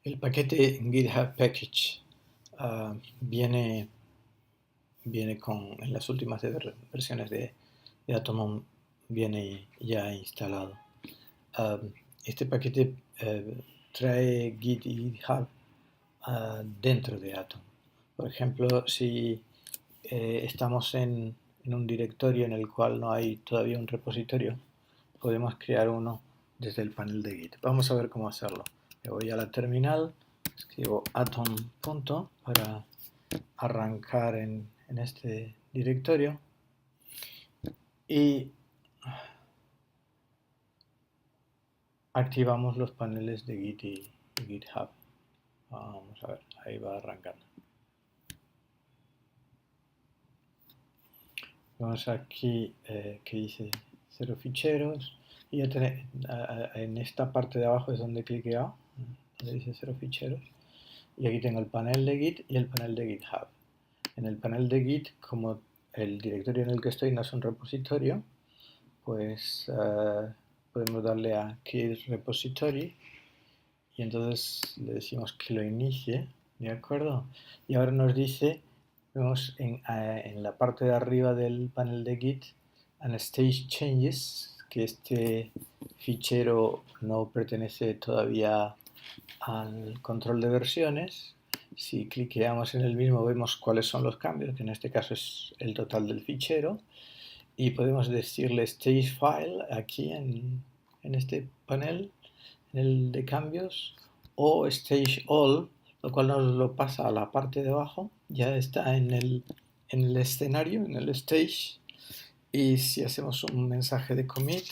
El paquete GitHub Package viene en las últimas versiones de Atom viene ya instalado. Este paquete trae Git y GitHub dentro de Atom. Por ejemplo, si estamos en un directorio en el cual no hay todavía un repositorio, podemos crear uno desde el panel de Git. Vamos a ver cómo hacerlo. Me voy a la terminal, escribo atom. Para arrancar en este directorio y activamos los paneles de Git y GitHub. Vamos a ver, ahí va arrancando. Vamos aquí que dice 0 ficheros y ya en esta parte de abajo es donde cliqueo, donde dice 0 ficheros, y aquí tengo el panel de Git y el panel de GitHub. En el panel de Git, como el directorio en el que estoy no es un repositorio, pues podemos darle a Create Repository y entonces le decimos que lo inicie, ¿de acuerdo? Y ahora nos dice, vemos en la parte de arriba del panel de Git, and Stage Changes, que este fichero no pertenece todavía al control de versiones. Si cliqueamos en el mismo vemos cuáles son los cambios, que en este caso es el total del fichero. Y podemos decirle Stage File aquí en este panel, en el de cambios, o Stage All, lo cual nos lo pasa a la parte de abajo, ya está en el escenario, en el stage. Y si hacemos un mensaje de commit,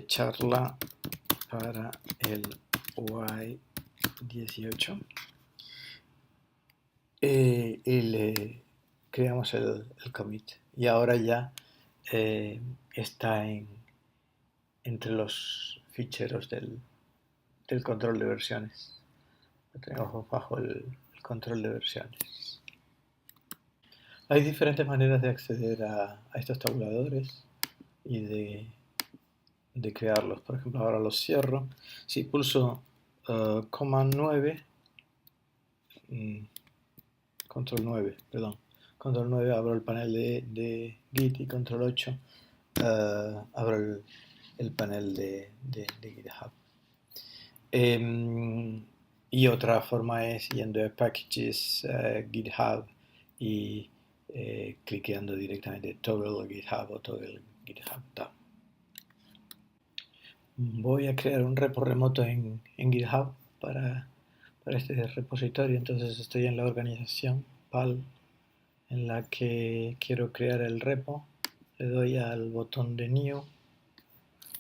charla para el Y18, y le creamos el commit. Y ahora ya está entre los ficheros del control de versiones. Lo tenemos bajo el control de versiones. Hay diferentes maneras de acceder a estos tabuladores y de crearlos. Por ejemplo, ahora los cierro. Si pulso Command 9, Control 9, perdón. Control 9 abro el panel de Git y Control 8 abro el panel de GitHub. Y otra forma es yendo a Packages, GitHub y cliqueando directamente Toggle GitHub o Toggle GitHub Tab. Voy a crear un repo remoto en GitHub para este repositorio. Entonces estoy en la organización PAL en la que quiero crear el repo. Le doy al botón de New.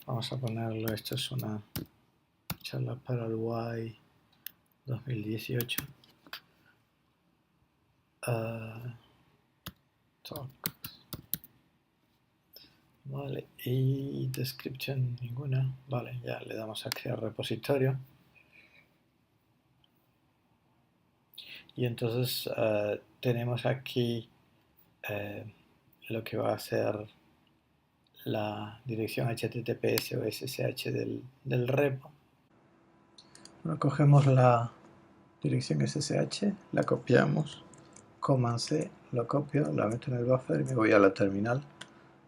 Vamos a ponerlo, esto es una charla para el Y 2018. Talk. Vale, y description ninguna. Vale, ya le damos a crear repositorio. Y entonces tenemos aquí lo que va a ser la dirección HTTPS o SSH del repo. Bueno, cogemos la dirección SSH, la copiamos, Command C, lo copio, la meto en el buffer y me voy a la terminal.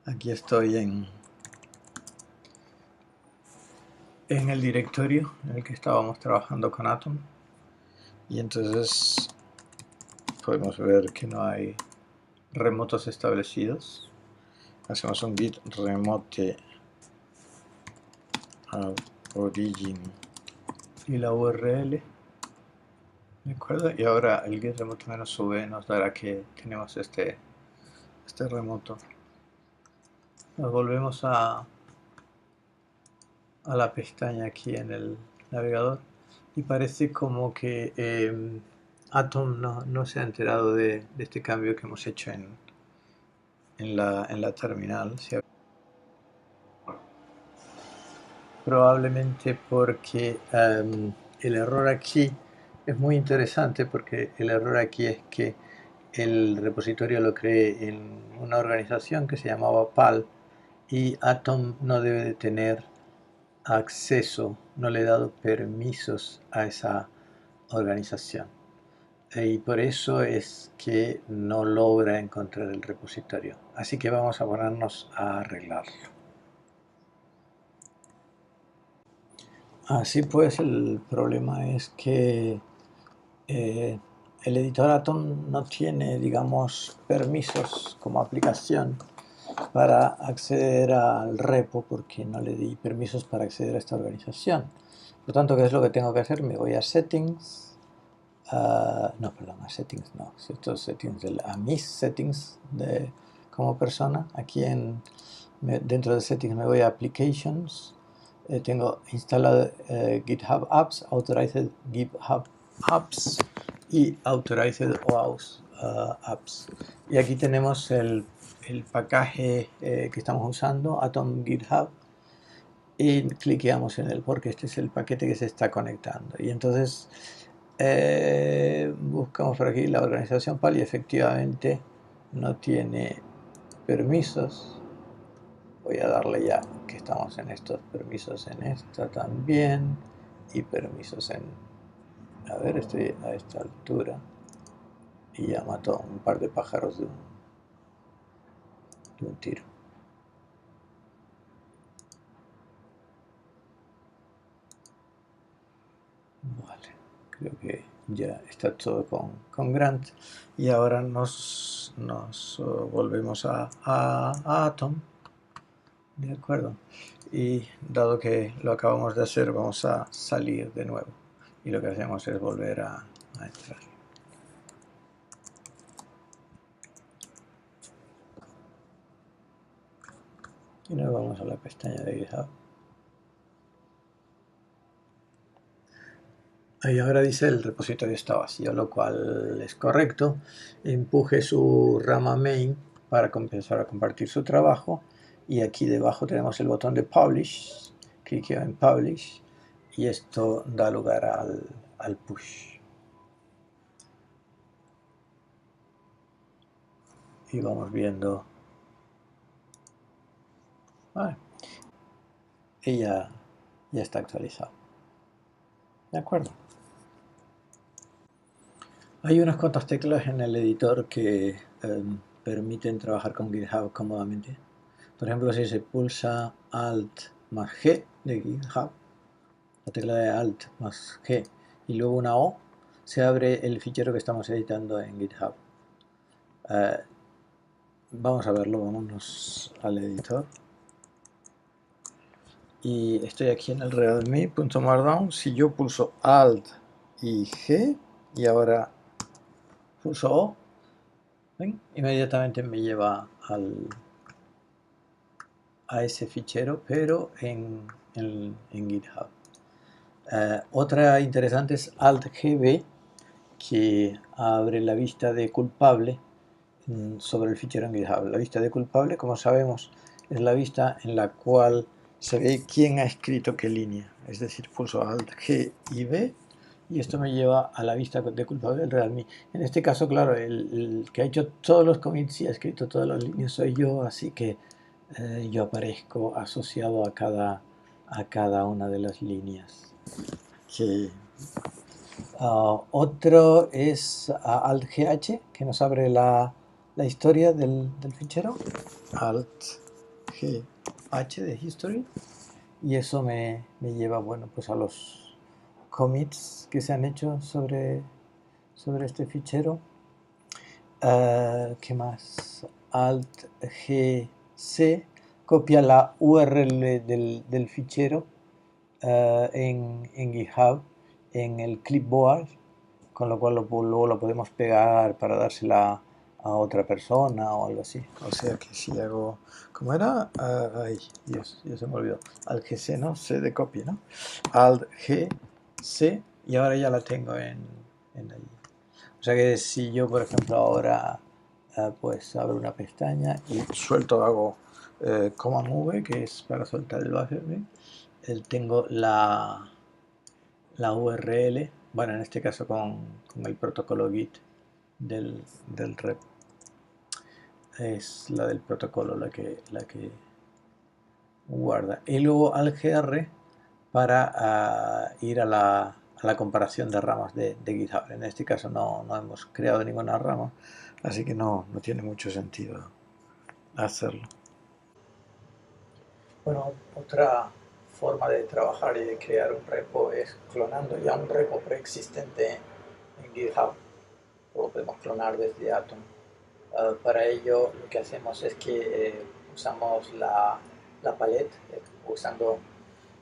Aquí estoy en el directorio en el que estábamos trabajando con Atom. Y entonces podemos ver que no hay remotos establecidos. Hacemos un git remote origin y la URL, ¿de acuerdo? Y ahora el git remote -v nos dará que tenemos este remoto. Nos volvemos a la pestaña aquí en el navegador y parece como que Atom no se ha enterado de este cambio que hemos hecho en la terminal. Probablemente porque el error aquí es muy interesante, porque el error aquí es que el repositorio lo creé en una organización que se llamaba PAL y Atom no debe de tener acceso, no le he dado permisos a esa organización. Y por eso es que no logra encontrar el repositorio. Así que vamos a ponernos a arreglarlo. Así pues, el problema es que el editor Atom no tiene, digamos, permisos como aplicación para acceder al repo, porque no le di permisos para acceder a esta organización. Por tanto, ¿qué es lo que tengo que hacer? Me voy a Settings, no, perdón, a Settings no, estos settings, a mis settings como persona. Aquí dentro de Settings me voy a Applications, tengo instalado GitHub Apps, Authorized GitHub Apps y Authorized OAuth Apps. Y aquí tenemos el package que estamos usando, Atom GitHub, y cliqueamos en él porque este es el paquete que se está conectando. Y entonces buscamos por aquí la organización PAL y efectivamente no tiene permisos. Voy a darle ya que estamos en estos permisos en esta también y permisos en, a ver, estoy a esta altura y ya mató un par de pájaros de un tiro. Vale, creo que ya está todo con Grant y ahora nos volvemos a Atom, de acuerdo, y dado que lo acabamos de hacer vamos a salir de nuevo y lo que hacemos es volver a entrar. Y nos vamos a la pestaña de GitHub. Ahí ahora dice el repositorio está vacío, lo cual es correcto. Empuje su rama main para comenzar a compartir su trabajo. Y aquí debajo tenemos el botón de Publish. Cliqueo en Publish y esto da lugar al push. Y vamos viendo. Vale. Y ya está actualizado. De acuerdo. Hay unas cuantas teclas en el editor que permiten trabajar con GitHub cómodamente. Por ejemplo, si se pulsa Alt más G de GitHub, la tecla de Alt más G y luego una O, se abre el fichero que estamos editando en GitHub. Vamos a verlo, vámonos al editor. Y estoy aquí en el readme.markdown. Si yo pulso Alt y G y ahora pulso O, ¿ven? Inmediatamente me lleva a ese fichero, pero en GitHub. Otra interesante es Alt-GB, que abre la vista de culpable sobre el fichero en GitHub. La vista de culpable, como sabemos, es la vista en la cual se ve quién ha escrito qué línea. Es decir, pulso Alt-G y B y esto me lleva a la vista de culpable del Realme. En este caso, claro, el que ha hecho todos los commits y ha escrito todas las líneas soy yo, así que yo aparezco asociado a cada una de las líneas. Que, otro es Alt-GH, que nos abre la historia del fichero. Alt-GH de History. Y eso me lleva, bueno, pues a los commits que se han hecho sobre este fichero. ¿Qué más? Alt-GC copia la URL del fichero en GitHub, en el clipboard, con lo cual luego lo podemos pegar para dársela a otra persona o algo así. O sea que si hago, ¿cómo era? Ay, Dios, ya se me olvidó. Alt-GC, ¿no? C de copia, ¿no? Alt-GC y ahora ya la tengo en el... O sea que si yo, por ejemplo, ahora pues abro una pestaña y suelto, hago Command V, que es para soltar el buffer, tengo la URL, bueno, en este caso con el protocolo Git del rep. Es la del protocolo la que guarda. Y luego al GR para ir a la comparación de ramas de GitHub. En este caso no hemos creado ninguna rama, así que no tiene mucho sentido hacerlo. Bueno, otra forma de trabajar y de crear un repo es clonando ya un repo preexistente en GitHub. Lo podemos clonar desde Atom. Para ello lo que hacemos es que usamos la palette usando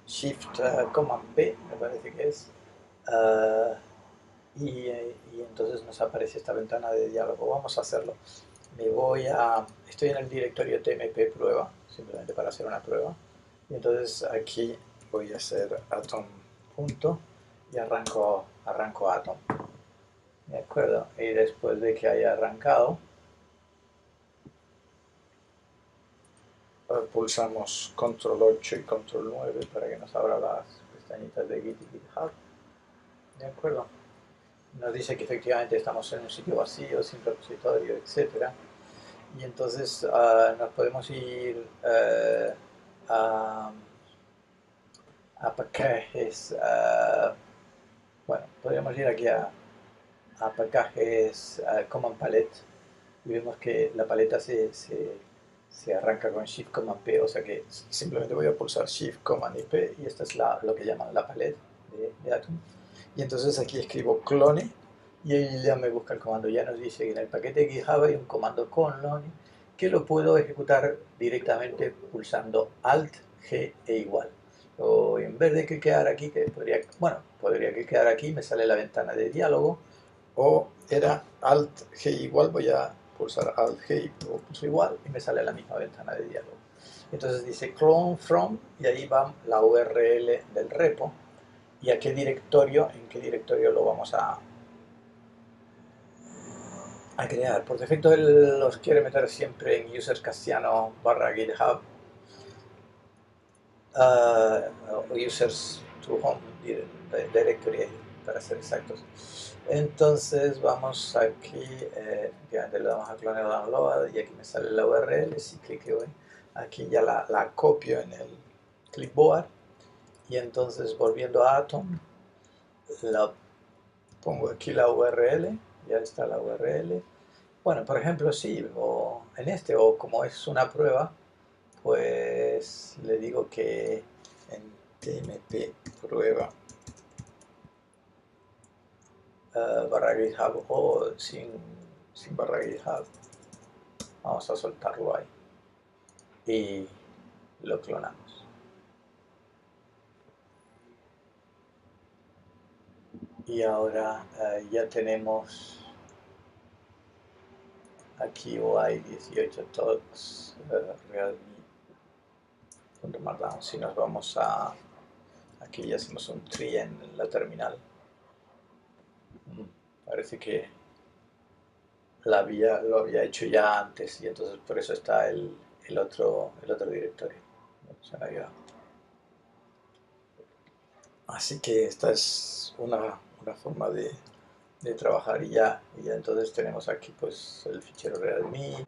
Shift Command P, me parece que es, y entonces nos aparece esta ventana de diálogo. Vamos a hacerlo. Estoy en el directorio tmp prueba, simplemente para hacer una prueba. Y entonces aquí voy a hacer atom punto y arranco atom. ¿De acuerdo? Y después de que haya arrancado, pulsamos control 8 y control 9 para que nos abra las pestañitas de Git y GitHub. ¿De acuerdo? Nos dice que efectivamente estamos en un sitio vacío, sin repositorio, etc. Y entonces nos podemos ir a paquetes. Bueno, podríamos ir aquí a paquetes Command Palette y vemos que la paleta se arranca con Shift Command P, o sea que simplemente voy a pulsar Shift Command y P y esta es lo que llaman la palette de Atom. Y entonces aquí escribo clone y ahí ya me busca el comando. Ya nos dice que en el paquete de GitHub hay un comando clone que lo puedo ejecutar directamente pulsando Alt, G e igual. O en vez de cliquear aquí, que podría cliquear aquí, me sale la ventana de diálogo, o era Alt, G igual, voy a pulsar Alt, G y pulso igual y me sale la misma ventana de diálogo. Entonces dice clone from y ahí va la URL del repo y en qué directorio lo vamos a crear. Por defecto él los quiere meter siempre en users castellano /github o users to home directory para ser exactos. Entonces vamos aquí, efectivamente le damos a clonar download y aquí me sale la URL. Si clico aquí ya la copio en el clipboard y entonces volviendo a Atom la pongo aquí la URL, ya está la URL. Bueno, por ejemplo, sí, o como es una prueba, pues le digo que en tmp prueba /github o sin /github, vamos a soltarlo ahí y lo clonamos. Y ahora ya tenemos aquí UI 18 talks realme.markdown. Si nos vamos aquí ya hacemos un tree en la terminal. Parece que lo había hecho ya antes y entonces por eso está el otro directorio. Se me ha ido. Así que esta es una forma de trabajar y ya entonces tenemos aquí pues el fichero realme.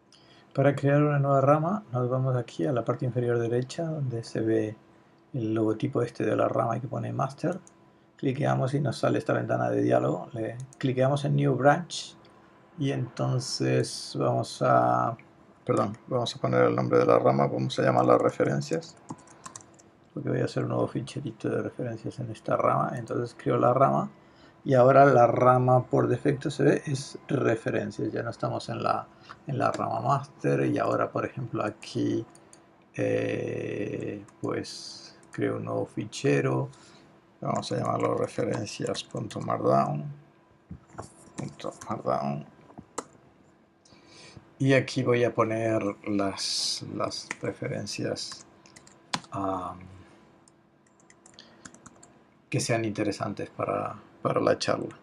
Para crear una nueva rama nos vamos aquí a la parte inferior derecha donde se ve el logotipo este de la rama que pone master. Cliqueamos y nos sale esta ventana de diálogo. Le cliqueamos en new branch y entonces vamos a poner el nombre de la rama, vamos a llamarla referencias, porque voy a hacer un nuevo ficherito de referencias en esta rama. Entonces creo la rama y ahora la rama por defecto se ve es referencias, ya no estamos en la rama master. Y ahora por ejemplo aquí pues creo un nuevo fichero, vamos a llamarlo referencias.markdown. Y aquí voy a poner las referencias que sean interesantes para la charla.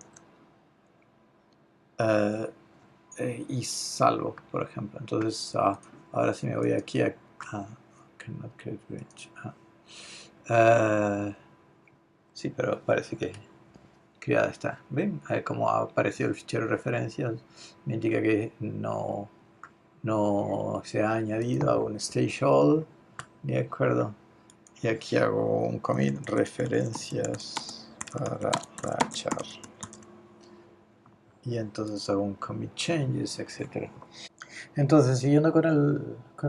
Y salvo, por ejemplo. Entonces, ahora sí me voy aquí a cannot create branch. Sí, pero parece que creada está. ¿Ven? Como ha aparecido el fichero referencias, me indica que no se ha añadido a un stage all. De acuerdo. y aquí hago un commit referencias para la charla. Y entonces hago un commit changes, etc. Entonces, siguiendo con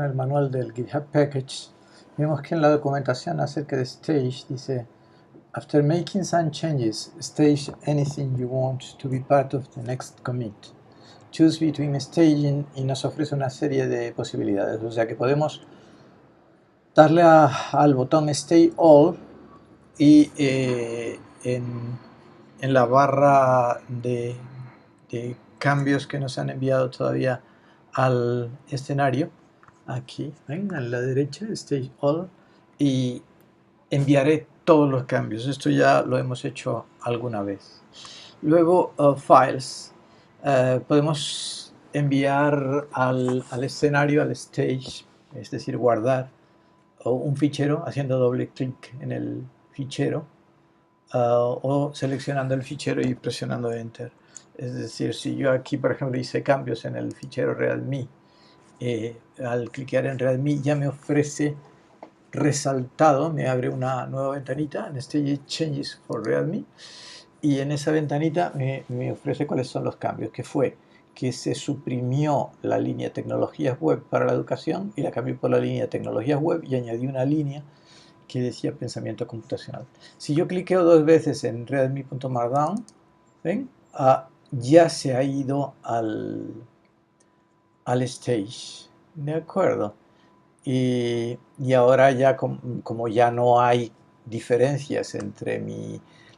el manual del GitHub Package, vemos que en la documentación acerca de Stage dice: After making some changes, stage anything you want to be part of the next commit. Choose between staging, y nos ofrece una serie de posibilidades. O sea que podemos darle al botón Stay All y en la barra de cambios que nos han enviado todavía al escenario, aquí, ¿ven? A la derecha, Stage All, y enviaré todos los cambios. Esto ya lo hemos hecho alguna vez. Luego, Files. Podemos enviar al escenario, al stage, es decir, guardar un fichero haciendo doble clic en el fichero, o seleccionando el fichero y presionando Enter. Es decir, si yo aquí, por ejemplo, hice cambios en el fichero README, al clicar en README ya me ofrece resaltado, me abre una nueva ventanita en Stage Changes for README, y en esa ventanita me ofrece cuáles son los cambios, que fue que se suprimió la línea tecnologías web para la educación y la cambié por la línea tecnologías web y añadí una línea que decía pensamiento computacional. Si yo cliqueo dos veces en readme.markdown, ¿ven? Ya se ha ido al stage, ¿de acuerdo? Y ahora ya como ya no hay diferencias entre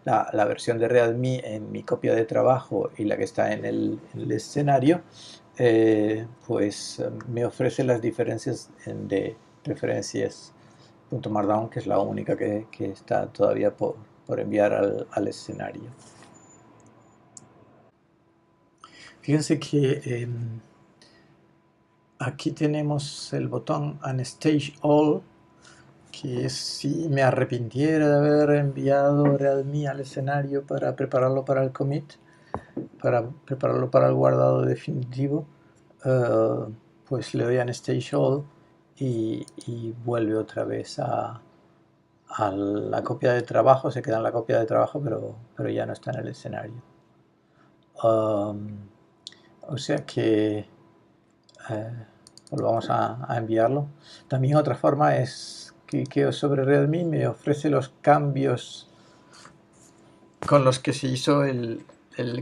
la versión de README en mi copia de trabajo y la que está en el escenario, pues me ofrece las diferencias de referencias.markdown, que es la única que está todavía por enviar al escenario. Fíjense que aquí tenemos el botón Unstage All, que es si me arrepintiera de haber enviado README al escenario para prepararlo para el commit, para prepararlo para el guardado definitivo, pues le doy a Unstage All y vuelve otra vez a la copia de trabajo, se queda en la copia de trabajo, pero ya no está en el escenario. O sea que volvamos a enviarlo. También otra forma es que sobre README me ofrece los cambios con los que se hizo el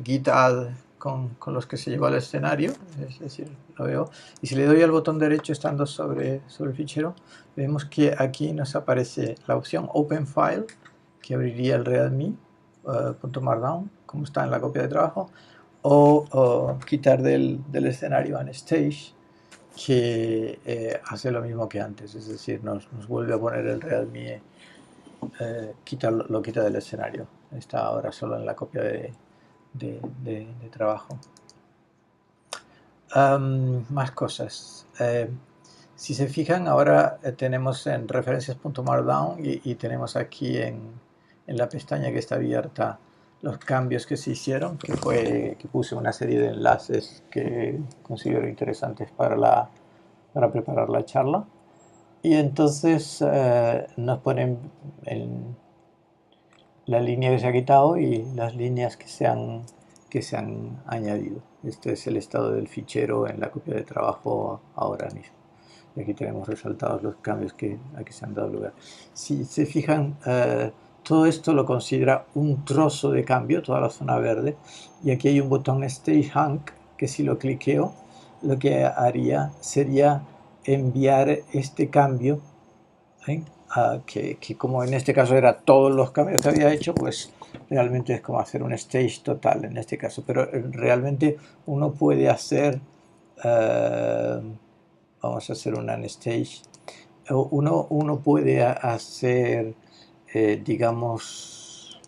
git add, con los que se llevó al escenario, es decir, lo veo. Y si le doy al botón derecho estando sobre el fichero, vemos que aquí nos aparece la opción Open File, que abriría el readme.markdown, como está en la copia de trabajo, o quitar del escenario Unstage, que hace lo mismo que antes, es decir, nos vuelve a poner el README, lo quita del escenario. Está ahora solo en la copia de trabajo. Más cosas. Si se fijan, ahora tenemos en referencias.markdown y tenemos aquí en la pestaña que está abierta los cambios que se hicieron, que puse una serie de enlaces que considero interesantes para preparar la charla. Y entonces nos ponen en la línea que se ha quitado y las líneas que se han añadido. Este es el estado del fichero en la copia de trabajo ahora mismo. Y aquí tenemos resaltados los cambios que se han dado lugar. Si se fijan, todo esto lo considera un trozo de cambio, toda la zona verde. Y aquí hay un botón Stage Hank, que si lo cliqueo, lo que haría sería enviar este cambio, que como en este caso era todos los cambios que había hecho, pues realmente es como hacer un stage total en este caso. Pero realmente uno puede hacer, vamos a hacer un unstage, uno puede hacer, digamos,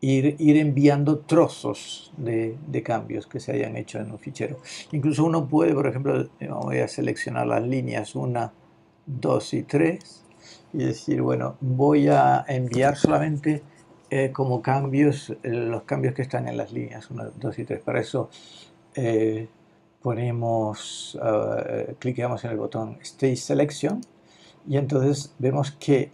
ir enviando trozos de cambios que se hayan hecho en un fichero. Incluso uno puede, por ejemplo, voy a seleccionar las líneas 1, 2 y 3 y decir, bueno, voy a enviar solamente como cambios los cambios que están en las líneas 1, 2 y 3. Para eso ponemos, cliqueamos en el botón Stage Selection Y entonces vemos que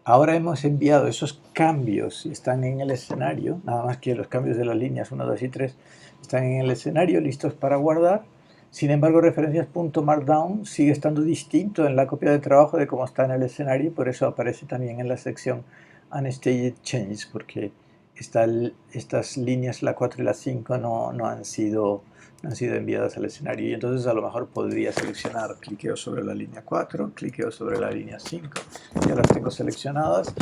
ahora hemos enviado esos cambios y están en el escenario, nada más que los cambios de las líneas 1, 2 y 3 están en el escenario listos para guardar. Sin embargo, referencias.markdown sigue estando distinto en la copia de trabajo de cómo está en el escenario, y por eso aparece también en la sección Unstaged Changes, porque estas líneas, la 4 y la 5, no han sido enviadas al escenario. Y entonces a lo mejor podría seleccionar, cliqueo sobre la línea 4, cliqueo sobre la línea 5, ya las tengo seleccionadas,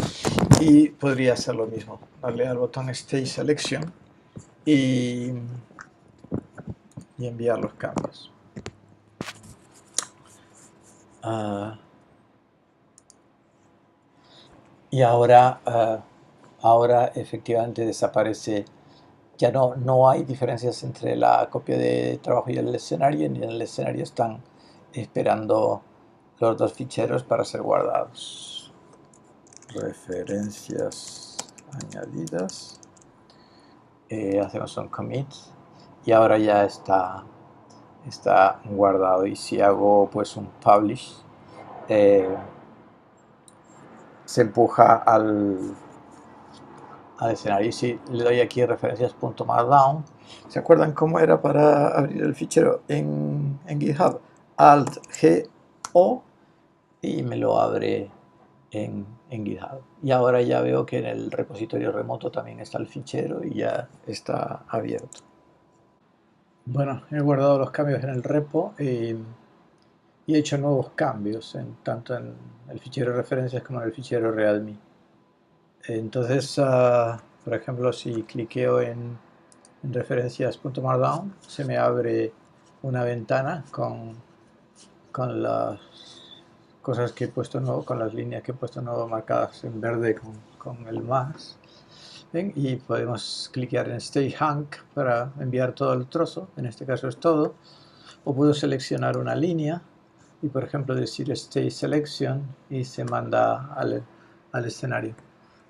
y podría hacer lo mismo, darle al botón Stage Selection y enviar los cambios. Y ahora efectivamente desaparece, ya no hay diferencias entre la copia de trabajo y el escenario, ni en el escenario están esperando los dos ficheros para ser guardados. Referencias añadidas, hacemos un commit y ahora ya está guardado. Y si hago pues un publish, se empuja al escenario. Y si le doy aquí referencias.markdown, ¿se acuerdan cómo era para abrir el fichero en GitHub? Alt G O y me lo abre en GitHub. Y ahora ya veo que en el repositorio remoto también está el fichero y ya está abierto. Bueno, he guardado los cambios en el repo y he hecho nuevos cambios, tanto en el fichero referencias como en el fichero readme. Entonces, por ejemplo, si cliqueo en referencias.markdown, se me abre una ventana con las cosas que he puesto nuevo, con las líneas que he puesto nuevo marcadas en verde con el más. ¿Ven? Y podemos clicar en Stage Hank para enviar todo el trozo, en este caso es todo. O puedo seleccionar una línea y, por ejemplo, decir Stage Selection y se manda al escenario.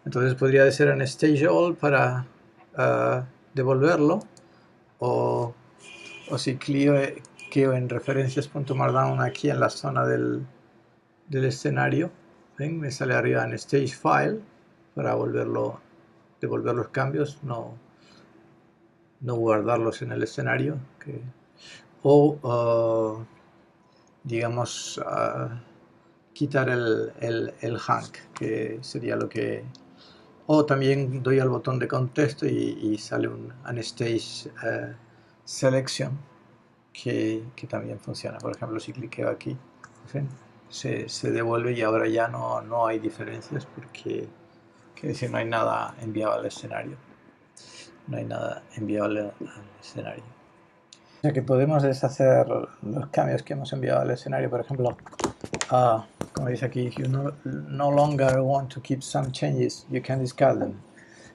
Entonces podría ser en Stage All para devolverlo, o si cliqueo en referencias.markdown aquí en la zona del escenario, ¿ven? Me sale arriba en Stage File para devolver los cambios, no guardarlos en el escenario. O digamos quitar el hank, que sería lo que... O también doy al botón de contexto y sale un Unstage Selection que también funciona. Por ejemplo, si cliqueo aquí, ¿sí? se devuelve y ahora ya no hay diferencias porque no hay nada enviado al escenario. No hay nada enviado al escenario. O sea que podemos deshacer los cambios que hemos enviado al escenario. Por ejemplo, como dice aquí, if you no longer want to keep some changes, you can discard them.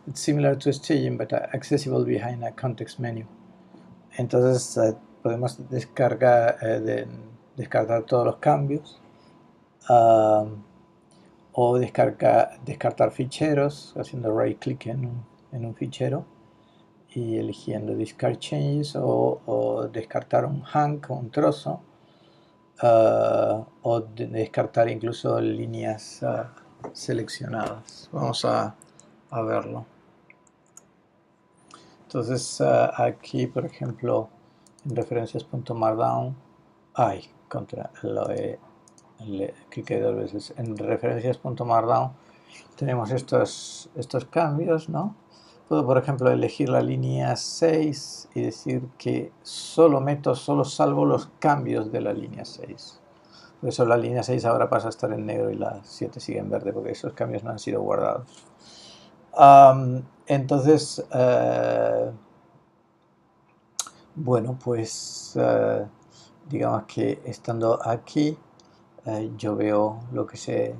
It's similar to staging, but accessible behind a context menu. Entonces podemos descartar todos los cambios, o descartar ficheros haciendo right click en un fichero y eligiendo discard changes, o descartar un hank o un trozo, o descartar incluso líneas seleccionadas. Vamos a verlo. Entonces aquí, por ejemplo, en referencias.markdown, cliqué dos veces. En referencias.markdown tenemos estos cambios, ¿no? Puedo, por ejemplo, elegir la línea 6 y decir que solo salvo los cambios de la línea 6. Por eso la línea 6 ahora pasa a estar en negro y la 7 sigue en verde, porque esos cambios no han sido guardados. Entonces, bueno, pues digamos que estando aquí, yo veo lo que se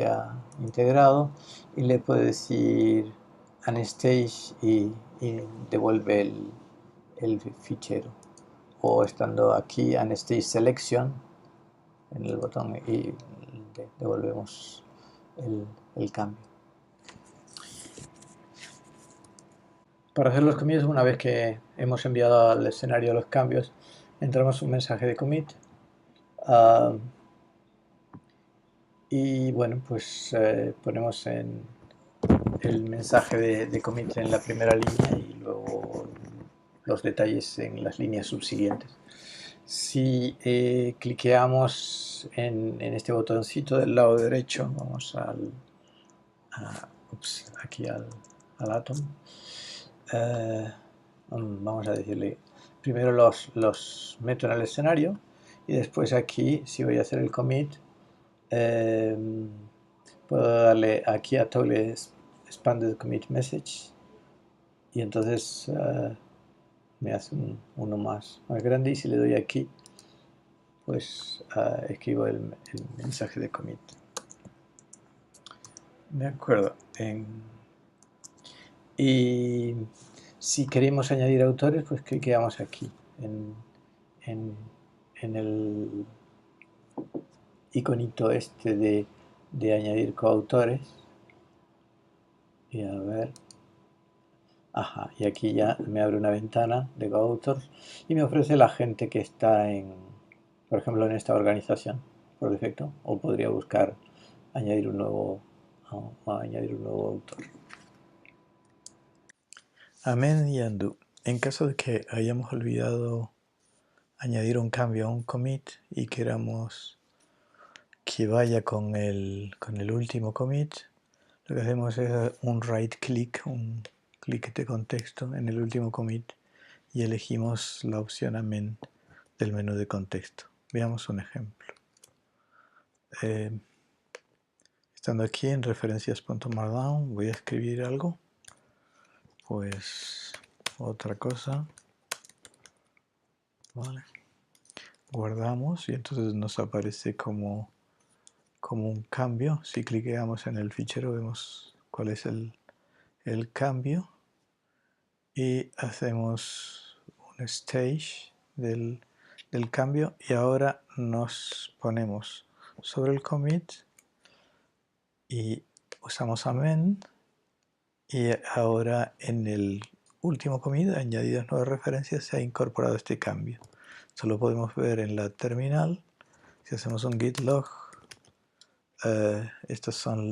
ha integrado y le puedo decir Unstage y devuelve el fichero. O estando aquí Unstage Selection en el botón y devolvemos el cambio. Para hacer los cambios, una vez que hemos enviado al escenario los cambios, entramos un mensaje de commit. Y bueno, pues ponemos el mensaje de commit en la primera línea y luego los detalles en las líneas subsiguientes. Si cliqueamos en este botoncito del lado derecho, vamos aquí al Atom. Vamos a decirle, primero los meto en el escenario y después aquí, si voy a hacer el commit, eh, puedo darle aquí a Toggle Expanded Commit Message y entonces me hace uno más grande, y si le doy aquí, pues escribo el mensaje de commit. De acuerdo. Y si queremos añadir autores, pues cliqueamos aquí en, en el iconito este de añadir coautores. Y a ver, ajá, y aquí ya me abre una ventana de coautors y me ofrece la gente que está por ejemplo, en esta organización por defecto, o podría buscar añadir un nuevo, añadir un nuevo autor. Amend y undo. En caso de que hayamos olvidado añadir un cambio a un commit y queramos que vaya con el último commit, lo que hacemos es un right click, un clic de contexto en el último commit y elegimos la opción amend del menú de contexto. Veamos un ejemplo. Estando aquí en referencias.markdown, voy a escribir algo. Pues otra cosa. Vale. Guardamos y entonces nos aparece como un cambio. Si cliqueamos en el fichero vemos cuál es el cambio y hacemos un stage del cambio y ahora nos ponemos sobre el commit y usamos amend y ahora en el último commit, añadidas nuevas referencias, se ha incorporado este cambio. Esto lo podemos ver en la terminal. Si hacemos un git log, estas son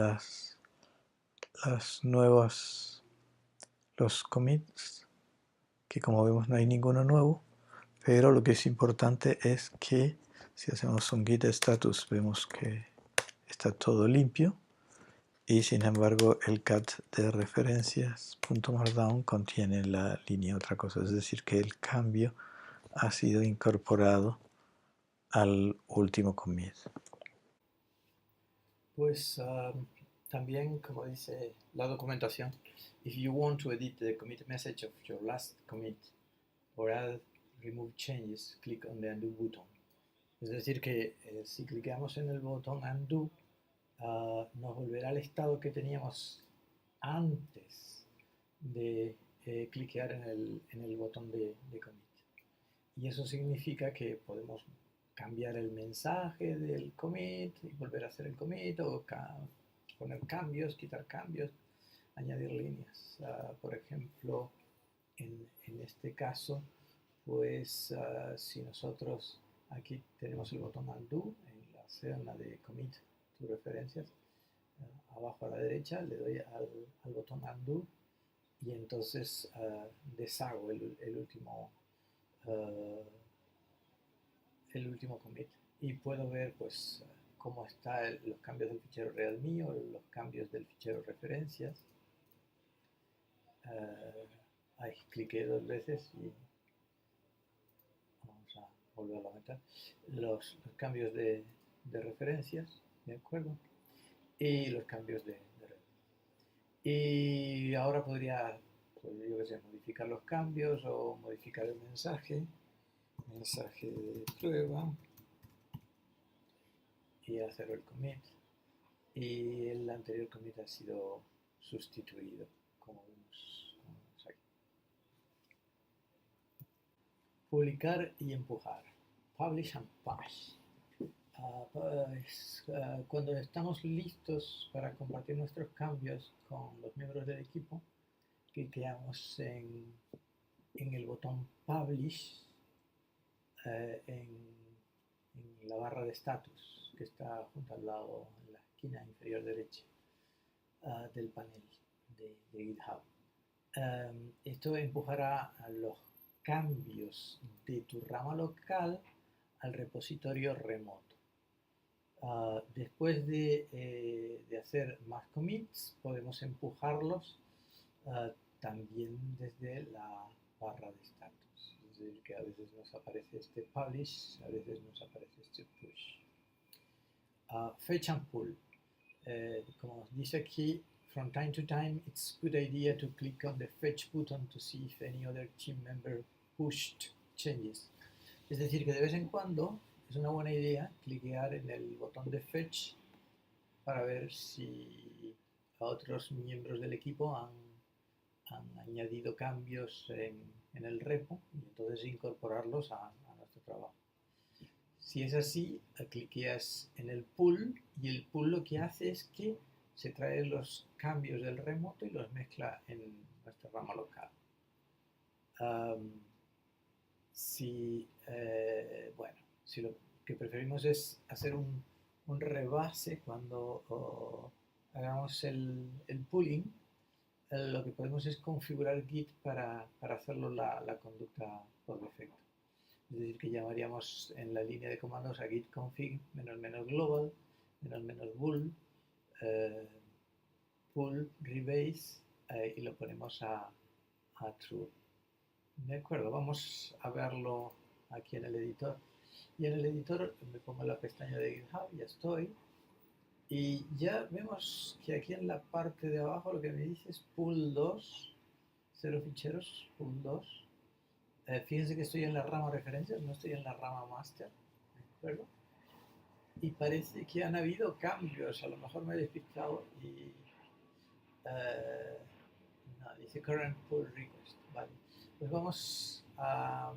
los commits, que como vemos no hay ninguno nuevo, pero lo que es importante es que si hacemos un git status vemos que está todo limpio y sin embargo el cat de referencias.markdown contiene la línea otra cosa, es decir que el cambio ha sido incorporado al último commit. Pues también, como dice la documentación, if you want to edit the commit message of your last commit or add remove changes, click on the undo button. Es decir que si clicamos en el botón undo, nos volverá al estado que teníamos antes de cliquear en el botón de commit. Y eso significa que podemos cambiar el mensaje del commit y volver a hacer el commit, o poner cambios, quitar cambios, añadir líneas. Por ejemplo, en este caso, pues si nosotros aquí tenemos el botón undo en la celda de commit to referencias, abajo a la derecha le doy al botón undo y entonces deshago el último commit y puedo ver pues cómo están los cambios del fichero real mío, los cambios del fichero referencias. Ahí cliqué 2 veces y vamos a volver a meter los cambios de referencias, ¿de acuerdo? Y los cambios de red. Y ahora podría, pues, yo qué sé, modificar los cambios o modificar el mensaje de prueba y hacer el commit. Y el anterior commit ha sido sustituido, como vemos aquí. Publicar y empujar. Publish and push. Cuando estamos listos para compartir nuestros cambios con los miembros del equipo, cliqueamos en el botón Publish en la barra de status que está junto al lado en la esquina inferior derecha del panel de GitHub. Esto empujará a los cambios de tu rama local al repositorio remoto. Después de hacer más commits, podemos empujarlos también desde la barra de status. Es decir, que a veces nos aparece este publish, a veces nos aparece este push. Fetch and pull. Como dice aquí, from time to time, it's a good idea to click on the fetch button to see if any other team member pushed changes. Es decir, que de vez en cuando es una buena idea cliquear en el botón de fetch para ver si otros miembros del equipo han añadido cambios en el repo y entonces incorporarlos a nuestro trabajo. Si es así, cliqueas en el pull y el pull lo que hace es que se trae los cambios del remoto y los mezcla en nuestra rama local. Si lo que preferimos es hacer un rebase cuando hagamos el pooling, lo que podemos es configurar Git para hacerlo la conducta por defecto. Es decir, que llamaríamos en la línea de comandos a git config --global -bull pull rebase y lo ponemos a true. De acuerdo, vamos a verlo aquí en el editor. Y en el editor me pongo la pestaña de GitHub, ya estoy. Y ya vemos que aquí en la parte de abajo lo que me dice es pull 2, 0 ficheros, pull 2. Fíjense que estoy en la rama referencias, no estoy en la rama master, ¿de acuerdo? Y parece que han habido cambios, a lo mejor me he despistado y no, dice current pull request, vale. Pues vamos a,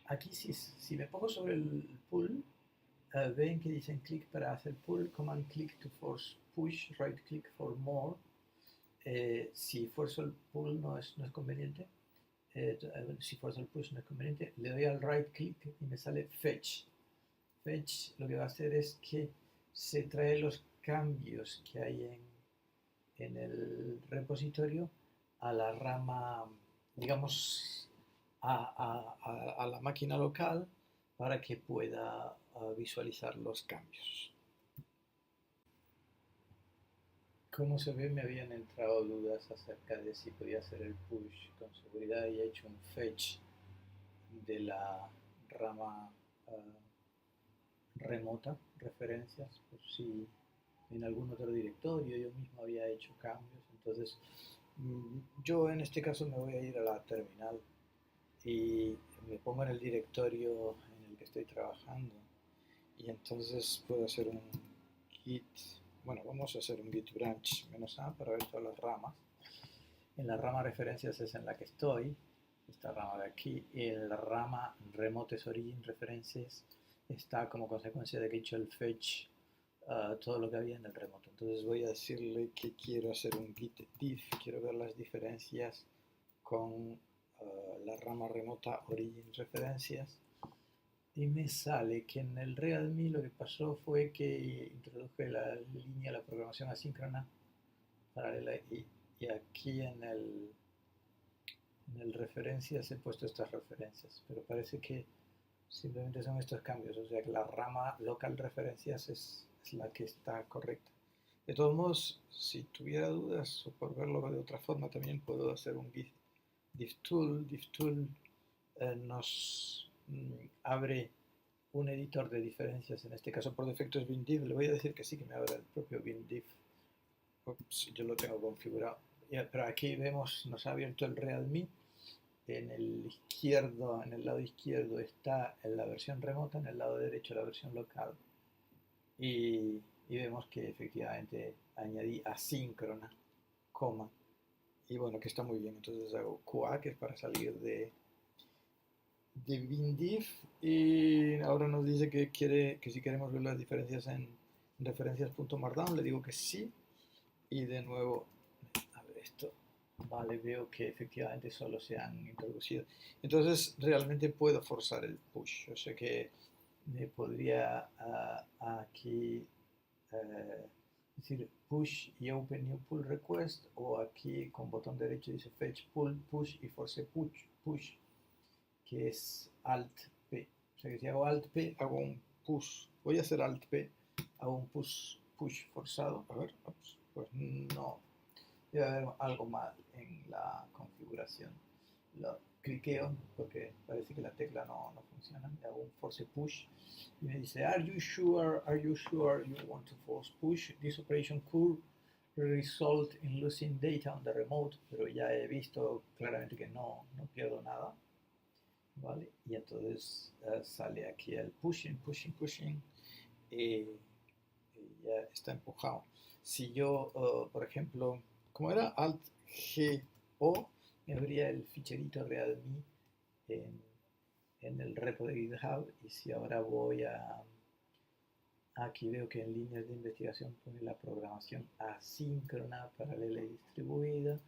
aquí si me pongo sobre el pull, ven que dicen clic para hacer pull, command click to force push, right click for more. Si fuerzo el pull no es conveniente. Si fuerzo el push no es conveniente, le doy al right click y me sale fetch. Fetch lo que va a hacer es que se trae los cambios que hay en el repositorio a la rama, digamos, a la máquina local para que pueda visualizar los cambios. Como se ve, me habían entrado dudas acerca de si podía hacer el push con seguridad y he hecho un fetch de la rama remota, referencias, por si en algún otro directorio yo mismo había hecho cambios. Entonces, yo en este caso me voy a ir a la terminal y me pongo en el directorio en el que estoy trabajando y entonces puedo hacer un git. Bueno, vamos a hacer un git branch -a para ver todas las ramas. En la rama referencias es en la que estoy, esta rama de aquí, y en la rama remotes origin referencias está como consecuencia de que he hecho el fetch todo lo que había en el remoto. Entonces voy a decirle que quiero hacer un git diff, quiero ver las diferencias con la rama remota origin referencias. Y me sale que en el realme lo que pasó fue que introduje la línea, la programación asíncrona paralela y aquí en el referencias he puesto estas referencias, pero parece que simplemente son estos cambios, o sea que la rama local referencias es la que está correcta. De todos modos, si tuviera dudas o por verlo de otra forma, también puedo hacer un git diff tool. Diff tool nos abre un editor de diferencias, en este caso por defecto es bindiff, le voy a decir que sí, que me abra el propio bindiff. Ups, yo lo tengo configurado. Pero aquí vemos, nos ha abierto el realme. En el lado izquierdo está en la versión remota, en el lado derecho la versión local. Y vemos que efectivamente añadí asíncrona, coma. Y bueno, que está muy bien. Entonces hago QA, que es para salir de bindiff. Y ahora nos dice que si queremos ver las diferencias en referencias.markdown, le digo que sí. Y de nuevo, a ver esto, vale, veo que efectivamente solo se han introducido. Entonces realmente puedo forzar el push, o sea que me podría aquí es decir, push y open new pull request, o aquí con botón derecho dice fetch pull push y force push, que es alt P. O sea que si hago alt P hago un push. Voy a hacer alt P, hago un push forzado. A ver, pues no, debe haber algo mal en la configuración. Lo cliqueo porque parece que la tecla no funciona. Le hago un force push y me dice, are you sure you want to force push? This operation could result in losing data on the remote, pero ya he visto claramente que no pierdo nada, ¿vale? Y entonces sale aquí el pushing, y ya está empujado. Si yo, por ejemplo, como era Alt G O, me abría el ficherito realme en el repo de GitHub, y si ahora voy aquí veo que en líneas de investigación pone la programación asíncrona, paralela y distribuida,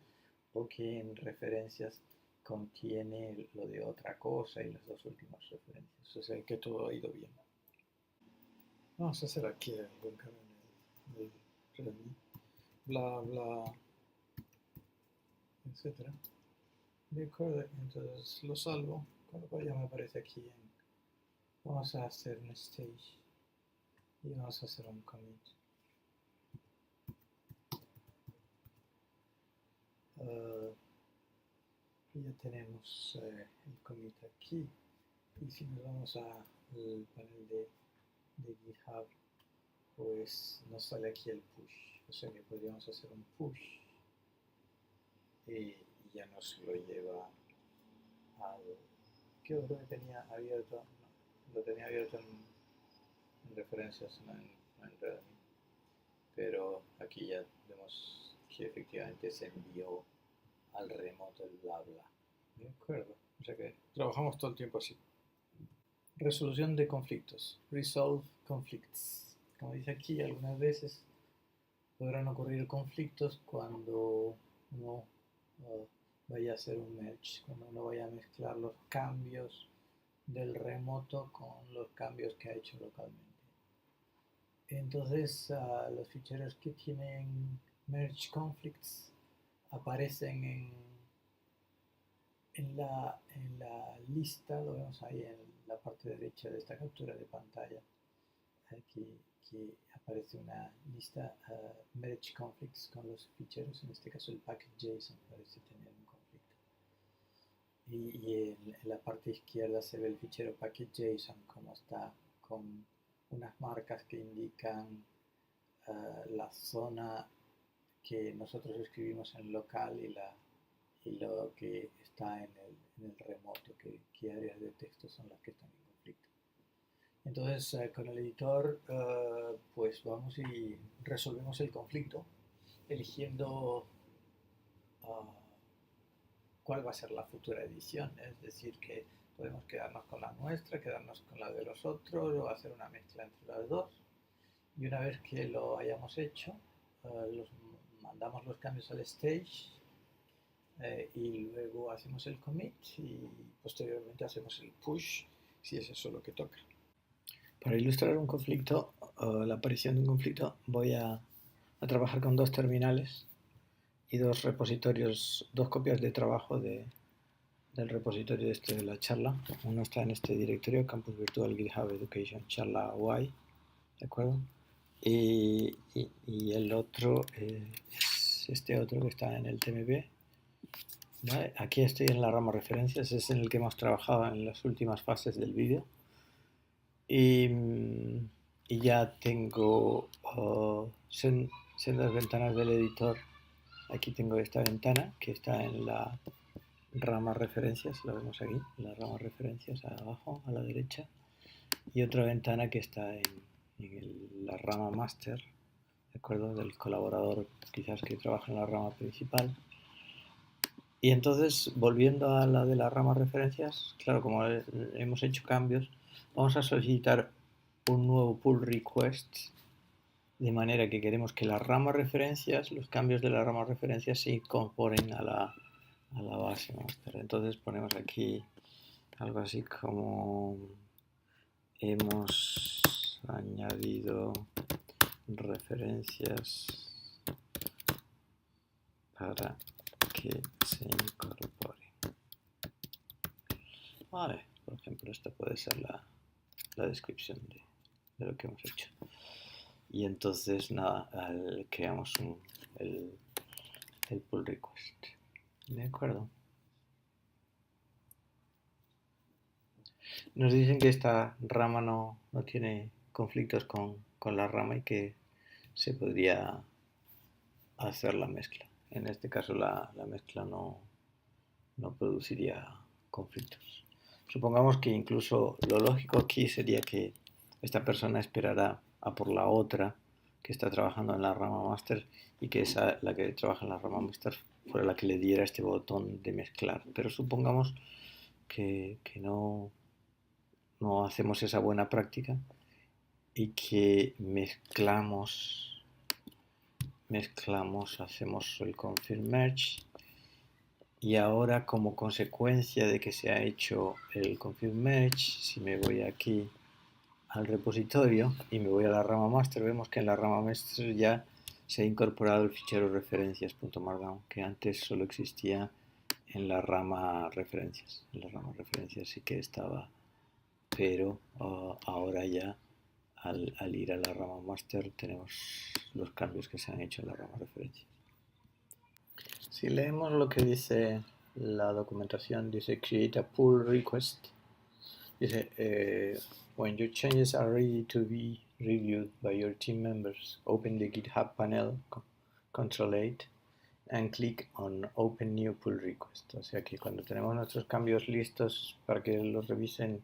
o que en referencias contiene lo de otra cosa y las dos últimas referencias. O sea que todo ha ido bien. Vamos a hacer aquí algún cambio en el Redmi, bla bla, etcétera. De acuerdo, entonces lo salvo, con lo cual ya me aparece aquí vamos a hacer un stage y vamos a hacer un commit. Ya tenemos el commit aquí, y si nos vamos al panel de GitHub, pues nos sale aquí el push. O sea que podríamos hacer un push y ya nos lo lleva al... ¿Qué otro que tenía abierto? No, lo tenía abierto en referencias, no en Redmi. Pero aquí ya vemos que efectivamente se envió al remoto el bla bla. De acuerdo. O sea que trabajamos todo el tiempo así. Resolución de conflictos. Resolve conflicts. Como dice aquí, algunas veces podrán ocurrir conflictos cuando uno vaya a hacer un merge, cuando uno vaya a mezclar los cambios del remoto con los cambios que ha hecho localmente. Entonces, los ficheros que tienen merge conflicts aparecen en la lista, lo vemos ahí en la parte derecha de esta captura de pantalla. Aquí aparece una lista merge conflicts con los ficheros, en este caso el package.json parece tener un conflicto. Y en la parte izquierda se ve el fichero package.json como está con unas marcas que indican la zona que nosotros escribimos en local y lo que está en el remoto, qué áreas de texto son las que están en conflicto. Entonces, con el editor, pues vamos y resolvemos el conflicto, eligiendo cuál va a ser la futura edición. Es decir, que podemos quedarnos con la nuestra, quedarnos con la de los otros, o hacer una mezcla entre las dos. Y una vez que lo hayamos hecho, mandamos los cambios al stage, y luego hacemos el commit y posteriormente hacemos el push, si es eso lo que toca. Para ilustrar un conflicto, la aparición de un conflicto, voy a trabajar con dos terminales y dos repositorios, dos copias de trabajo del repositorio de la charla. Uno está en este directorio, Campus Virtual GitHub Education Charla Y, ¿de acuerdo? Y el otro es este otro que está en el TMP. ¿Vale? Aquí estoy en la rama referencias, es en el que hemos trabajado en las últimas fases del vídeo. Y ya tengo sendas ventanas del editor. Aquí tengo esta ventana que está en la rama referencias, lo vemos aquí, la rama referencias abajo a la derecha, y otra ventana que está en la rama master, ¿de acuerdo? Del colaborador quizás que trabaja en la rama principal. Y entonces, volviendo a la de la rama referencias, claro, como hemos hecho cambios, vamos a solicitar un nuevo pull request, de manera que queremos que la rama referencias, los cambios de la rama referencias se incorporen a la base master. Entonces ponemos aquí algo así como hemos añadido referencias para que se incorpore. Vale, por ejemplo, esta puede ser la descripción de lo que hemos hecho. Y entonces, nada, creamos el pull request. ¿De acuerdo? Nos dicen que esta rama no tiene conflictos con la rama y que se podría hacer la mezcla. En este caso la mezcla no produciría conflictos. Supongamos que incluso lo lógico aquí sería que esta persona esperará a por la otra que está trabajando en la rama master y que esa, la que trabaja en la rama master, fuera la que le diera este botón de mezclar. Pero supongamos que no hacemos esa buena práctica y que mezclamos, hacemos el confirm merge y ahora como consecuencia de que se ha hecho el confirm merge, si me voy aquí al repositorio y me voy a la rama master, vemos que en la rama master ya se ha incorporado el fichero referencias.markdown que antes solo existía en la rama referencias. En la rama referencias sí que estaba, pero ahora ya al ir a la rama master tenemos los cambios que se han hecho en la rama referencias. Si leemos lo que dice la documentación, dice create a pull request. Dice when your changes are ready to be reviewed by your team members, open the GitHub panel, Control 8, and click on Open New Pull Request. O sea que cuando tenemos nuestros cambios listos para que los revisen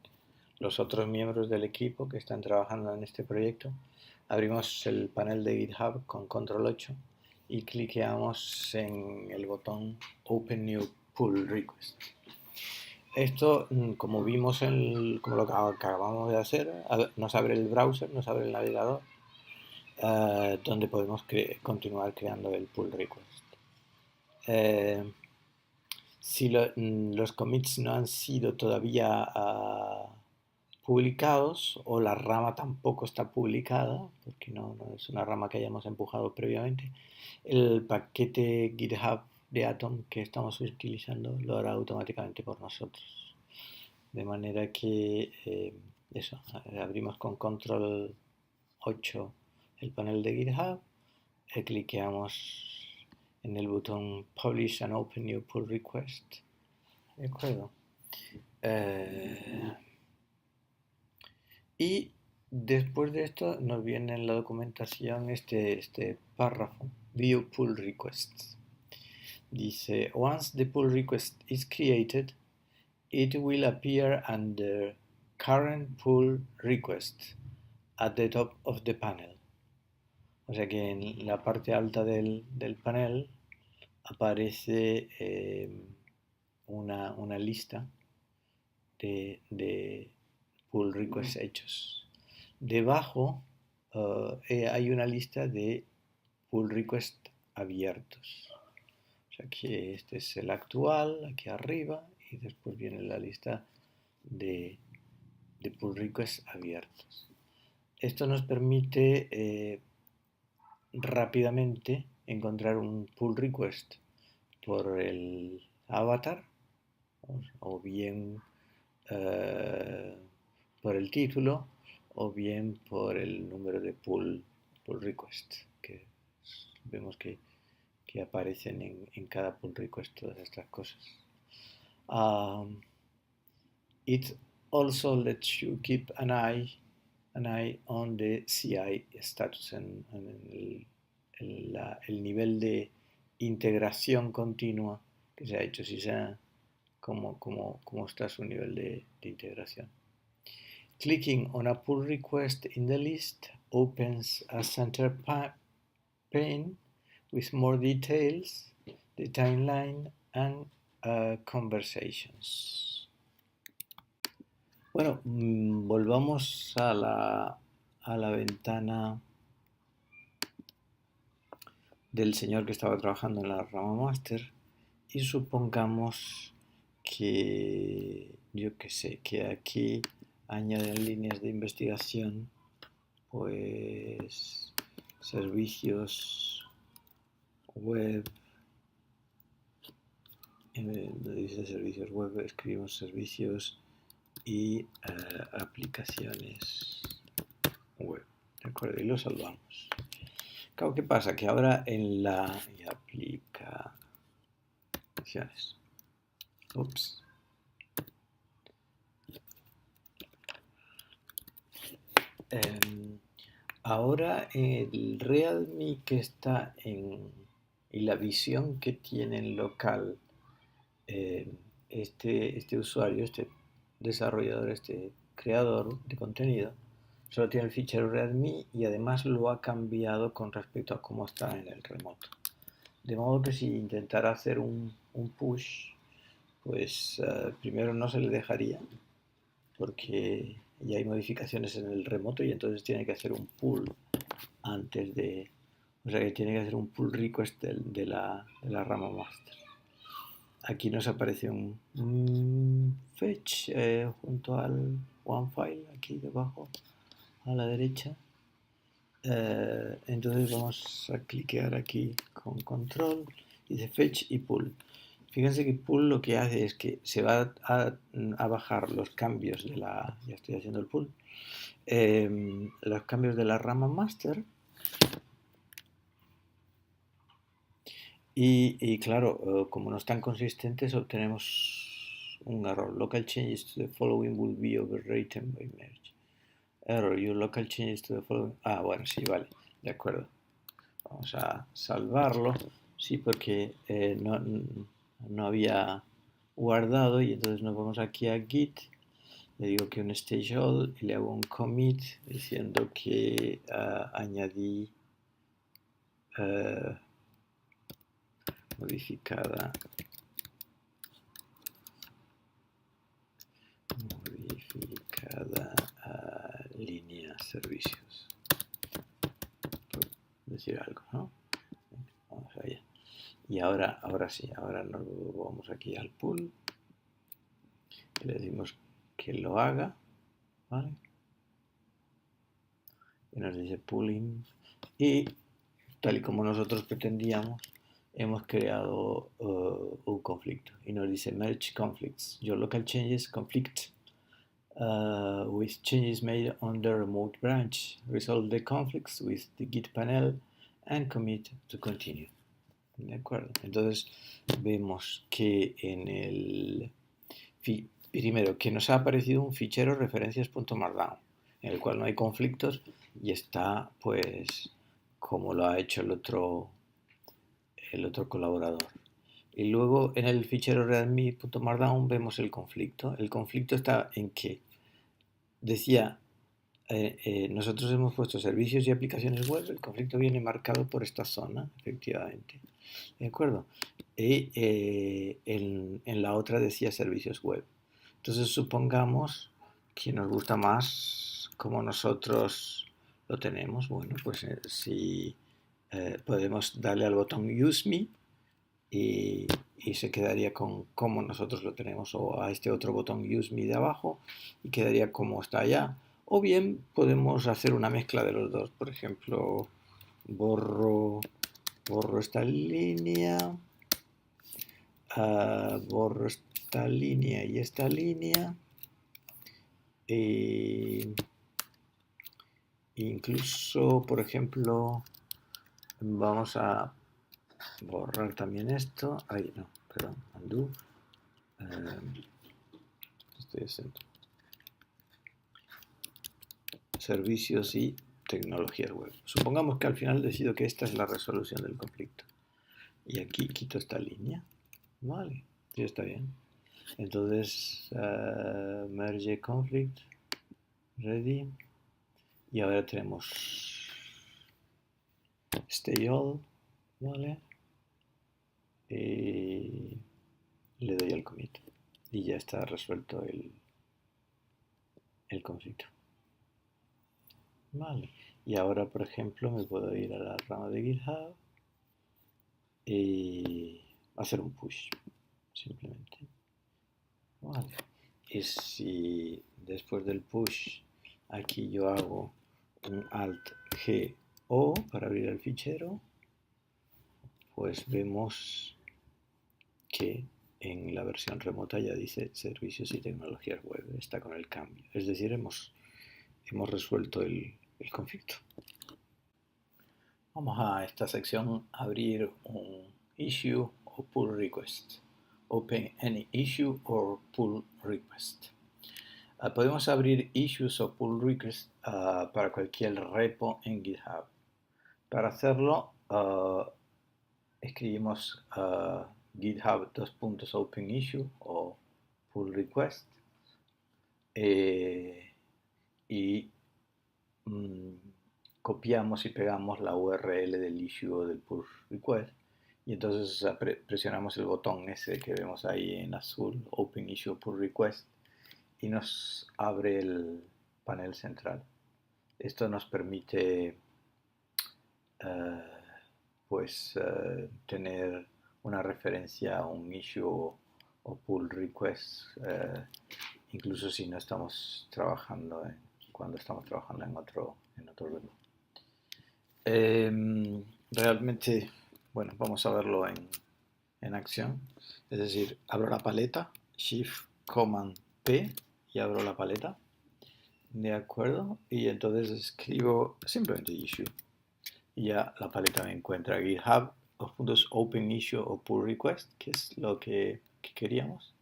los otros miembros del equipo que están trabajando en este proyecto, abrimos el panel de GitHub con Control 8 y cliqueamos en el botón Open New Pull Request. Esto, como vimos, como lo que acabamos de hacer, nos abre el browser, nos abre el navegador, donde podemos continuar creando el pull request. Si los commits no han sido todavía publicados o la rama tampoco está publicada, porque no es una rama que hayamos empujado previamente, el paquete GitHub de Atom que estamos utilizando lo hará automáticamente por nosotros. De manera que abrimos con control 8 el panel de GitHub, cliqueamos en el botón Publish and Open New Pull Request. ¿De acuerdo? Y después de esto nos viene en la documentación este párrafo, View Pull Requests. Dice, once the pull request is created, it will appear under Current Pull Request at the top of the panel. O sea que en la parte alta del panel aparece una lista de pull requests hechos. Debajo hay una lista de pull requests abiertos. O sea que este es el actual, aquí arriba, y después viene la lista de pull requests abiertos. Esto nos permite rápidamente encontrar un pull request por el avatar o bien por el título o bien por el número de pull request que vemos que aparecen en cada pull request todas estas cosas. It also lets you keep an eye on the CI status, en el nivel de integración continua que se ha hecho, si sea cómo está su nivel de integración. Clicking on a pull request in the list opens a center pane with more details, the timeline and conversations. Bueno, volvamos a la ventana del señor que estaba trabajando en la rama master y supongamos que, yo que sé, que aquí añaden líneas de investigación, pues servicios web, donde dice servicios web, escribimos servicios y aplicaciones web, ¿de acuerdo? Y lo salvamos. Claro, ¿qué pasa? Que ahora en la aplicaciones, ups, ahora el Realme que está y la visión que tiene en local este usuario, este desarrollador, este creador de contenido, solo tiene el fichero Realme y además lo ha cambiado con respecto a cómo está en el remoto. De modo que si intentara hacer un push, pues primero no se le dejaría porque ya hay modificaciones en el remoto y entonces tiene que hacer un pull antes de... O sea que tiene que hacer un pull request de la rama master. Aquí nos aparece un fetch junto al OneFile, aquí debajo a la derecha. Entonces vamos a cliquear aquí con control, dice fetch y pull. Fíjense que pull lo que hace es que se va a bajar los cambios de la... Ya estoy haciendo el pull. Los cambios de la rama master. Y claro, como no están consistentes, obtenemos un error. Local changes to the following will be overwritten by merge. Error, your local changes to the following... Ah, bueno, sí, vale, de acuerdo. Vamos a salvarlo. Sí, porque no había guardado y entonces nos vamos aquí a Git. Le digo que un stage all y le hago un commit diciendo que añadí modificada línea servicios, por decir algo, ¿no? Vamos allá. Y ahora sí, ahora nos vamos aquí al pool, le decimos que lo haga, ¿vale? Y nos dice pooling y tal y como nosotros pretendíamos, hemos creado un conflicto y nos dice merge conflicts, your local changes conflict with changes made on the remote branch, resolve the conflicts with the git panel and commit to continue. ¿De acuerdo? Entonces vemos que en el primero que nos ha aparecido un fichero referencias.markdown en el cual no hay conflictos y está pues como lo ha hecho el otro colaborador. Y luego en el fichero readme.markdown vemos el conflicto. El conflicto está en que decía, nosotros hemos puesto servicios y aplicaciones web, el conflicto viene marcado por esta zona, efectivamente. ¿De acuerdo? Y en la otra decía servicios web. Entonces supongamos que nos gusta más como nosotros lo tenemos. Bueno, pues si podemos darle al botón Use Me y se quedaría con como nosotros lo tenemos, o a este otro botón Use Me de abajo y quedaría como está allá. O bien podemos hacer una mezcla de los dos. Por ejemplo, borro esta línea, borro esta línea y esta línea. Incluso, por ejemplo, vamos a borrar también esto. Ay, no, perdón, undo. Estoy haciendo servicios y tecnologías web. Supongamos que al final decido que esta es la resolución del conflicto. Y aquí quito esta línea. Vale, sí está bien. Entonces, merge conflict, ready. Y ahora tenemos stay all, ¿vale? Y le doy al commit. Y ya está resuelto el conflicto. Vale. Y ahora, por ejemplo, me puedo ir a la rama de GitHub y hacer un push, simplemente. Vale. Y si después del push aquí yo hago un Alt G O para abrir el fichero, pues vemos que en la versión remota ya dice servicios y tecnologías web, está con el cambio. Es decir, hemos resuelto el conflicto. Vamos a esta sección a abrir un issue o pull request. Open any issue or pull request. Podemos abrir issues o pull requests para cualquier repo en GitHub. Para hacerlo, escribimos GitHub open issue o pull request y copiamos y pegamos la URL del issue o del pull request y entonces presionamos el botón ese que vemos ahí en azul, Open Issue Pull Request, y nos abre el panel central. Esto nos permite tener una referencia a un issue o pull request, incluso si no estamos trabajando cuando estamos trabajando en otro repo. Realmente, bueno, vamos a verlo en acción. Es decir, abro la paleta, Shift Command P y abro la paleta. De acuerdo, y entonces escribo simplemente issue. Y ya la paleta me encuentra GitHub, open issue o pull request, que es lo que queríamos.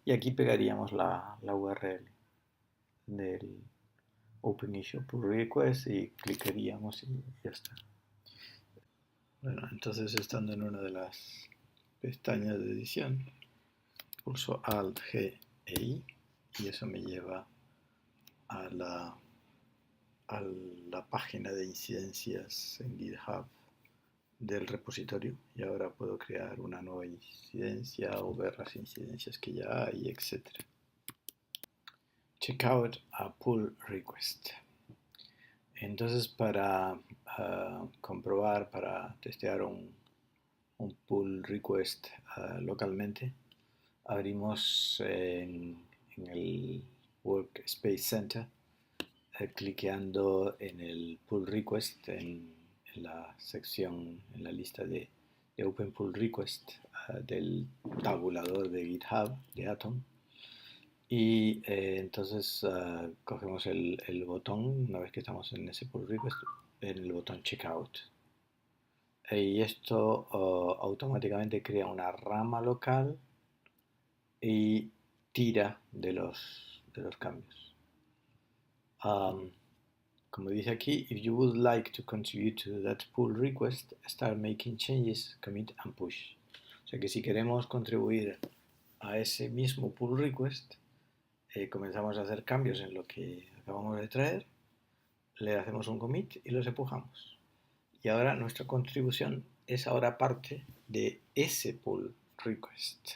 Y aquí pegaríamos la URL del Open Issue Pull Request y clicaríamos y ya está. Bueno, entonces estando en una de las pestañas de edición, pulso Alt G e I y eso me lleva a la página de incidencias en GitHub del repositorio y ahora puedo crear una nueva incidencia o ver las incidencias que ya hay, etc. Checkout a pull request. Entonces para comprobar, para testear un pull request localmente, abrimos en el Workspace Center cliqueando en el pull request en la sección, en la lista de Open Pull Request del tabulador de GitHub de Atom. Y entonces cogemos el botón, una vez que estamos en ese pull request, en el botón checkout. Y esto automáticamente crea una rama local y tira de los cambios. Como dice aquí, if you would like to contribute to that pull request, start making changes, commit and push. O sea que si queremos contribuir a ese mismo pull request, comenzamos a hacer cambios en lo que acabamos de traer, le hacemos un commit y los empujamos. Y ahora nuestra contribución es ahora parte de ese pull request.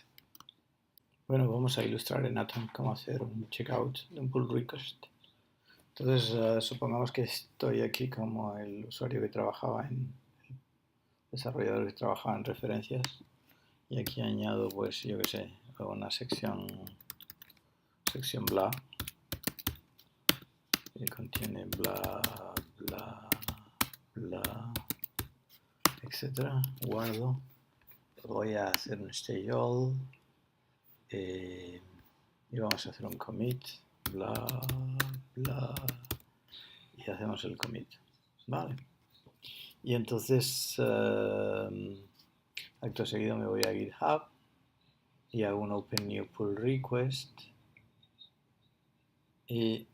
Bueno, vamos a ilustrar en Atom cómo hacer un checkout de un pull request. Entonces, supongamos que estoy aquí como el usuario que trabajaba el desarrollador que trabajaba en referencias y aquí añado, pues, yo que sé, una sección bla que contiene bla, bla, bla, etcétera. Guardo, voy a hacer un stage all y vamos a hacer un commit, bla, bla, y hacemos el commit, vale. Y entonces acto seguido me voy a GitHub y hago un open new pull request y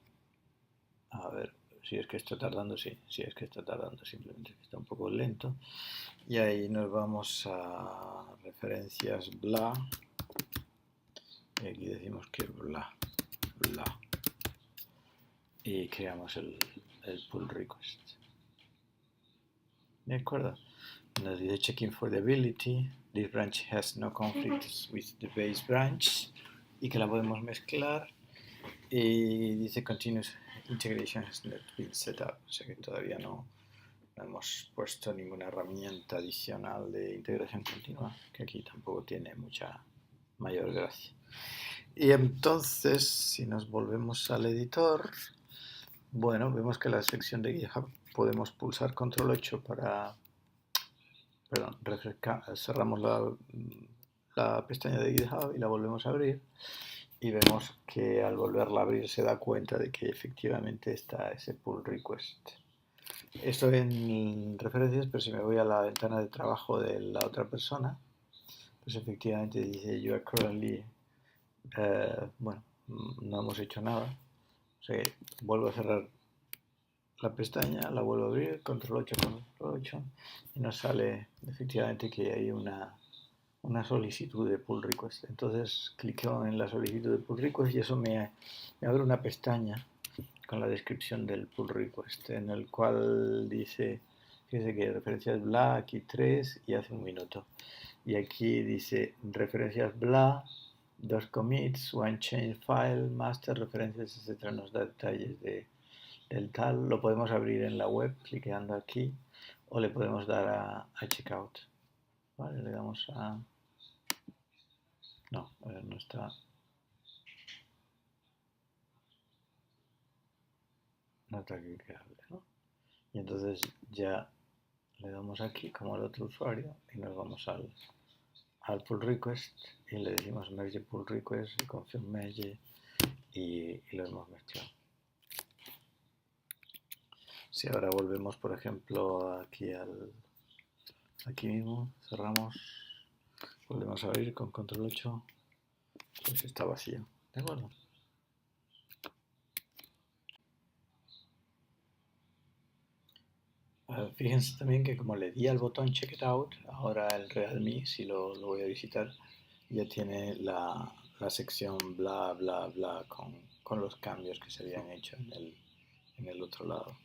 a ver si es que está tardando, sí es que está tardando, simplemente está un poco lento. Y ahí nos vamos a referencias bla y aquí decimos que bla, bla y creamos el pull request. ¿De acuerdo? Nos dice checking for the ability, this branch has no conflicts with the base branch y que la podemos mezclar y dice continuous integration has not been set up, o sea que todavía no hemos puesto ninguna herramienta adicional de integración continua, que aquí tampoco tiene mucha mayor gracia. Y entonces, si nos volvemos al editor, bueno, vemos que la sección de GitHub podemos pulsar control 8 para, perdón, cerramos la pestaña de GitHub y la volvemos a abrir y vemos que al volverla a abrir se da cuenta de que efectivamente está ese pull request. Esto en referencias, pero si me voy a la ventana de trabajo de la otra persona, pues efectivamente dice you are currently, bueno, no hemos hecho nada. O sea, vuelvo a cerrar la pestaña, la vuelvo a abrir, control 8, control 8, y nos sale efectivamente que hay una solicitud de pull request. Entonces clico en la solicitud de pull request y eso me abre una pestaña con la descripción del pull request, en el cual dice, fíjese que referencias bla, aquí 3 y hace un minuto. Y aquí dice referencias bla, 2 commits, one change file, master, referencias, etc. Nos da detalles del tal. Lo podemos abrir en la web clicando aquí o le podemos dar a checkout. Vale, le damos a... No, a ver, no está... No está clicable, ¿no? Y entonces ya le damos aquí como al otro usuario y nos vamos al pull request y le decimos merge pull request y confirm merge y lo hemos mezclado. Si ahora volvemos, por ejemplo, aquí mismo, cerramos, volvemos a abrir con control 8, pues está vacío, ¿de acuerdo? Fíjense también que como le di al botón check it out, ahora el Realme, si lo voy a visitar, ya tiene la sección bla bla bla con los cambios que se habían hecho en el otro lado.